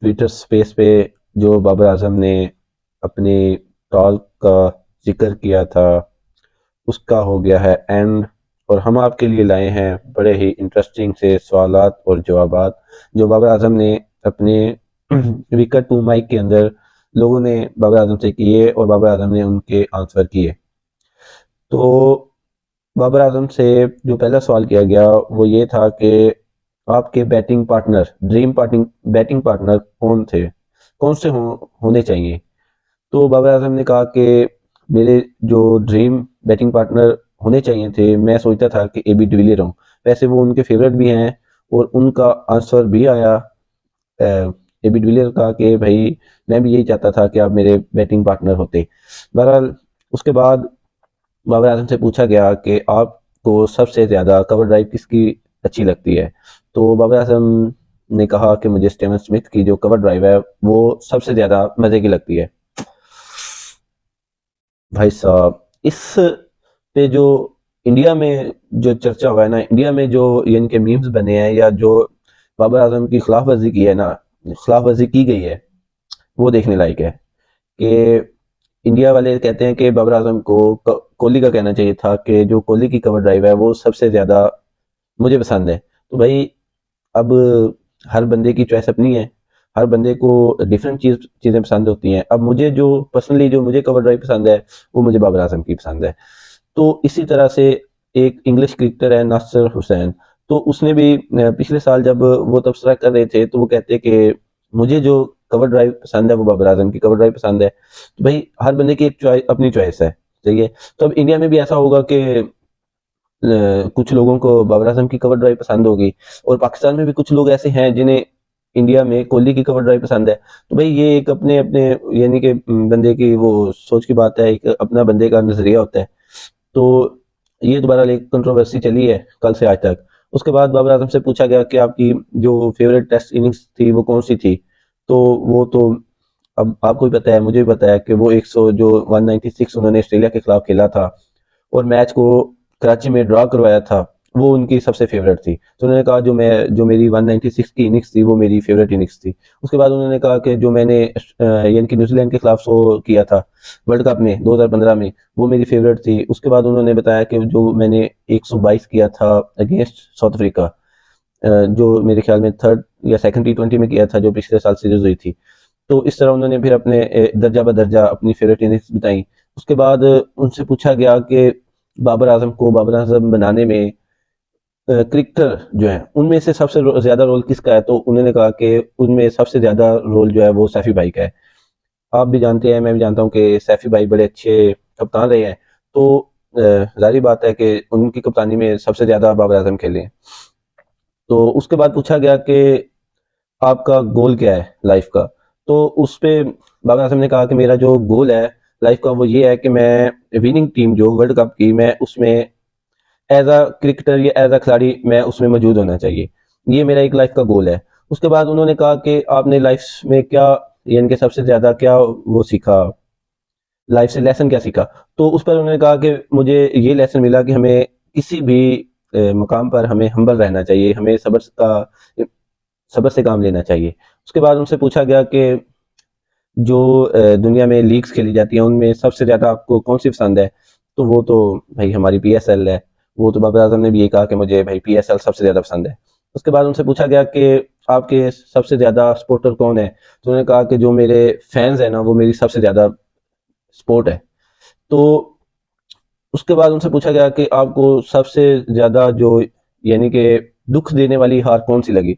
Twitter space पे जो बाबर आजम ने अपने टॉक का जिक्र किया था उसका हो गया है एंड। और हम आपके लिए लाए हैं बड़े ही इंटरेस्टिंग से सवालात और जवाबात जो बाबर आजम ने अपने विकेट टू माइक के अंदर लोगों ने बाबर आजम से किए और बाबर आजम ने उनके आंसर किए। तो बाबर आजम से जो पहला सवाल किया गया वो ये था कि आपके batting partner dream parting batting partner कौन थे, कौन से होने चाहिए। तो बाबर आजम ने कहा कि मेरे जो ड्रीम बैटिंग पार्टनर होने चाहिए थे मैं सोचता था कि ए बी डिविलियर हों। वैसे वो उनके फेवरेट भी हैं और उनका आंसर भी आया ए बी डिविलियर का कि भाई मैं भी यही चाहता था कि आप मेरे बैटिंग पार्टनर होते। बहरहाल उसके बाद बाबर आजम से पूछा गया कि आपको सबसे ज़्यादा कवर ड्राइव किसकी अच्छी लगती है। तो बाबर आजम ने कहा कि मुझे स्टीवन स्मिथ की जो कवर ड्राइव है वो सबसे ज़्यादा मज़े की लगती है। भाई साहब इस पे जो इंडिया में जो चर्चा हुआ है ना, इंडिया में जो यानी कि मीम्स बने हैं या जो बाबर आजम की खिलाफ वर्जी की है ना, खिलाफ वर्जी की गई है वो देखने लायक है। कि इंडिया वाले कहते हैं कि बाबर आजम को कोहली का कहना चाहिए था कि जो कोहली की कवर ड्राइव है वो सबसे ज़्यादा मुझे पसंद है। तो भाई अब हर बंदे की चॉइस अपनी है, हर बंदे को डिफरेंट चीज़ें पसंद होती हैं। अब मुझे जो पर्सनली जो मुझे कवर ड्राइव पसंद है वो मुझे बाबर आजम की पसंद है। तो इसी तरह से एक इंग्लिश क्रिकेटर है नासिर हुसैन, तो उसने भी पिछले साल जब वो तबसरा कर रहे थे तो वो कहते कि मुझे जो कवर ड्राइव पसंद है वो बाबर आजम की कवर ड्राइव पसंद है। तो भाई हर बंदे की एक चॉइस अपनी चॉइस है, सही है। तो अब इंडिया में भी ऐसा होगा कि कुछ लोगों को बाबर आजम की कवर ड्राइव पसंद होगी और पाकिस्तान में भी कुछ लोग ऐसे हैं जिन्हें इंडिया में कोहली की कवर ड्राइव पसंद है। तो भाई ये एक अपने अपने यानी कि बंदे की वो सोच की बात है, एक अपना बंदे का नजरिया होता है। तो ये दोबारा एक कंट्रोवर्सी चली है कल से आज तक। उसके बाद बाबर आजम से पूछा गया कि आपकी जो फेवरेट टेस्ट इनिंग्स थी वो कौन सी थी। तो वो तो अब आपको भी पता है मुझे भी पता है कि वो 100 जो 196 उन्होंने ऑस्ट्रेलिया के खिलाफ खेला था और मैच को कराची में ड्रॉ करवाया था, वो उनकी सबसे फेवरेट थी। तो उन्होंने कहा जो मेरी 196 की इनिंग्स थी वो मेरी फेवरेट इनिंग्स थी। उसके बाद उन्होंने कहा कि जो मैंने यानी कि न्यूजीलैंड के खिलाफ शो किया था वर्ल्ड कप में 2015 में वो मेरी फेवरेट थी। उसके बाद उन्होंने बताया कि जो मैंने 122 किया था अगेंस्ट साउथ अफ्रीका, जो मेरे ख्याल में थर्ड या सेकंड टी20 में किया था जो पिछले साल सीरीज हुई थी। तो इस तरह उन्होंने फिर अपने दर्जा बदर्जा अपनी फेवरेट इनिंग्स बताई। उसके बाद उनसे पूछा गया कि बाबर आजम को बाबर आजम बनाने में क्रिकेटर जो है उनमें से सबसे ज्यादा रोल किसका है। तो उन्होंने कहा कि उनमें सबसे ज्यादा रोल जो है वो सैफी भाई का है। आप भी जानते हैं मैं भी जानता हूँ कि सैफी भाई बड़े अच्छे कप्तान रहे हैं। तो जाहिर बात है कि उनकी कप्तानी में सबसे ज्यादा बाबर आजम खेले हैं। तो उसके बाद पूछा गया कि आपका गोल क्या है लाइफ का। तो उस पे बाबर आजम ने कहा कि मेरा जो गोल है लाइफ का वो ये है कि मैं विनिंग टीम जो वर्ल्ड कप की मैं उसमें एज अ क्रिकेटर या एज अ खिलाड़ी मैं उसमें मौजूद होना चाहिए। ये मेरा एक लाइफ का गोल है। उसके बाद उन्होंने कहा कि आपने लाइफ में क्या यानी कि सबसे ज्यादा क्या वो सीखा, लाइफ से लेसन क्या सीखा। तो उस पर उन्होंने कहा कि मुझे ये लेसन मिला कि हमें किसी भी मुकाम पर हमें हम्बल रहना चाहिए, हमें सब्र से काम लेना चाहिए। उसके बाद उनसे पूछा गया कि जो दुनिया में लीग्स खेली जाती हैं उनमें सबसे ज़्यादा आपको कौन सी पसंद है। तो वो तो भाई हमारी पीएसएल है। वो तो बाबर आजम ने भी ये कहा कि मुझे भाई पीएसएल सबसे ज़्यादा पसंद है। उसके बाद उनसे पूछा गया कि आपके सबसे ज़्यादा सपोर्टर कौन है। तो उन्होंने कहा कि जो मेरे फैंस हैं ना वो मेरी सबसे ज़्यादा सपोर्ट है। तो उसके बाद उनसे पूछा गया कि आपको सबसे ज़्यादा जो यानी कि दुख देने वाली हार कौन सी लगी।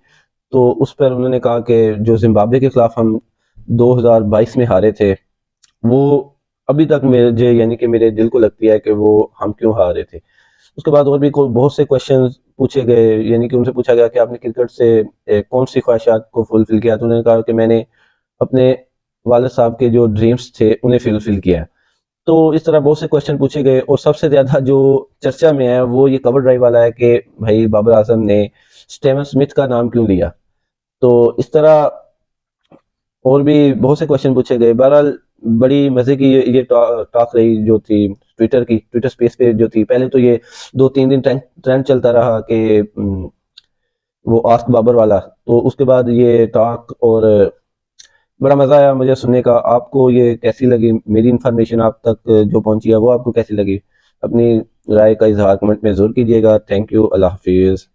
तो उस पर उन्होंने कहा कि जो जिम्बाब्वे के खिलाफ हम 2022 में हारे थे वो अभी तक मुझे यानी कि मेरे दिल को लगती है कि वो हम क्यों हारे थे। उसके बाद और भी बहुत से क्वेश्चन पूछे गए यानी कि उनसे पूछा गया कि आपने क्रिकेट से कौन सी ख्वाहिशात को फुलफिल किया। तो उन्होंने कहा कि मैंने अपने वालिद साहब के जो ड्रीम्स थे उन्हें फुलफिल किया है। तो इस तरह बहुत से क्वेश्चन पूछे गए और सबसे ज्यादा जो चर्चा में है वो ये कवर ड्राइव वाला है कि भाई बाबर आजम ने स्टीवन स्मिथ का नाम क्यों लिया। तो इस तरह और भी बहुत से क्वेश्चन पूछे गए। बहरहाल बड़ी मजे की ये टॉक रही जो थी ट्विटर स्पेस पे जो थी। पहले तो ये 2-3 दिन ट्रेंड चलता रहा कि वो आस्क बाबर वाला। तो उसके बाद ये टॉक और बड़ा मज़ा आया मुझे सुनने का। आपको ये कैसी लगी मेरी इन्फॉर्मेशन, आप तक जो पहुंची है वो आपको कैसी लगी? अपनी राय का इजहार कमेंट में ज़रूर कीजिएगा। Thank you. अल्लाह हाफिज़।